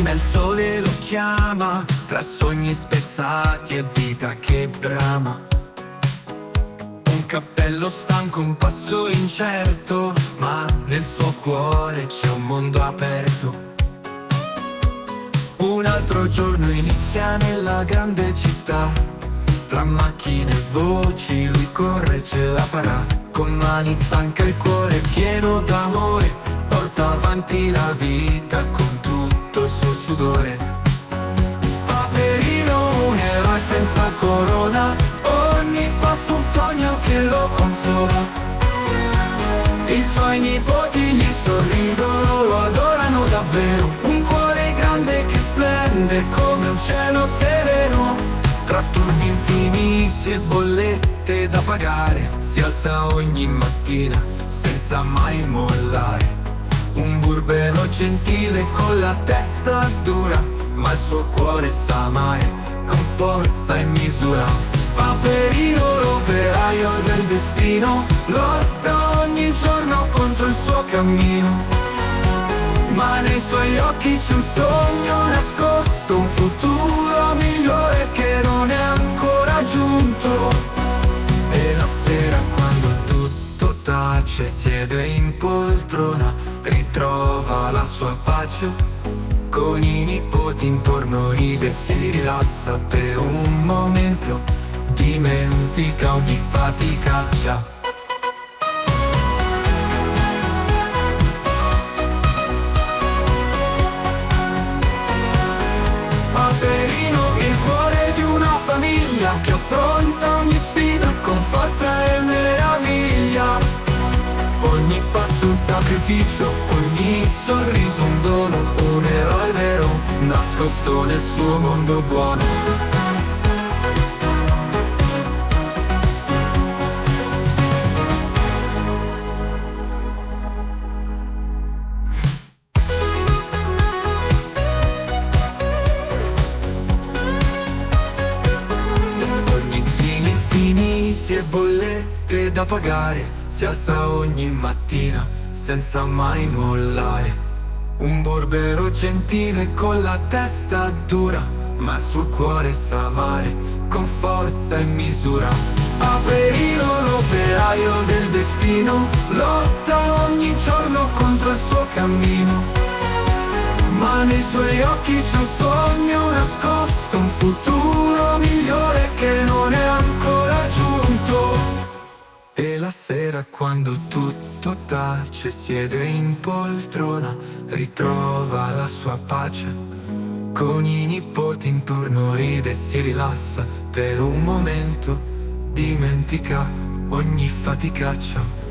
come il sole lo chiama, tra sogni spezzati e vita che brama. Un cappello stanco, un passo incerto, ma nel suo cuore c'è un mondo aperto. Un altro giorno inizia nella grande città, tra macchine e voci lui corre, ce la farà. Con mani stanche e il cuore pieno d'amore, porta avanti la vita con tutto il suo sudore. Paperino, un eroe senza corona, ogni passo un sogno che lo consola. I suoi nipoti gli sorridono, lo adorano davvero. Un cuore grande che splende come un cielo sereno. Tra turni infiniti e bollette da pagare, si alza ogni mattina senza mai mollare. Un burbero gentile con la testa dura, ma il suo cuore sa amare con forza e misura. Paperino, l'operaio del destino, lotta ogni giorno contro il suo cammino. Ma nei suoi occhi c'è un sogno nascosto, un futuro migliore che non è ancora giunto. E la sera quando tutto tace, siede in poltrona, ritrova la sua pace. Con i nipoti intorno ride e si rilassa per un momento, dimentica ogni faticaccia. Paperino, il cuore di una famiglia che affronta ogni sfida con forza e meraviglia. Ogni passo un sacrificio, ogni sorriso un dono, un eroe vero, nascosto nel suo mondo buono. Infiniti e bollette da pagare, si alza ogni mattina senza mai mollare. Un burbero gentile con la testa dura, ma il suo cuore sa amare con forza e misura. Paperino, l'operaio del destino, lotta ogni giorno contro il suo cammino. Ma nei suoi occhi c'è un sogno nascosto, un futuro migliore che non è ancora giunto. E la sera quando tutto tace, siede in poltrona, ritrova la sua pace. Con i nipoti intorno ride e si rilassa per un momento, dimentica ogni faticaccia.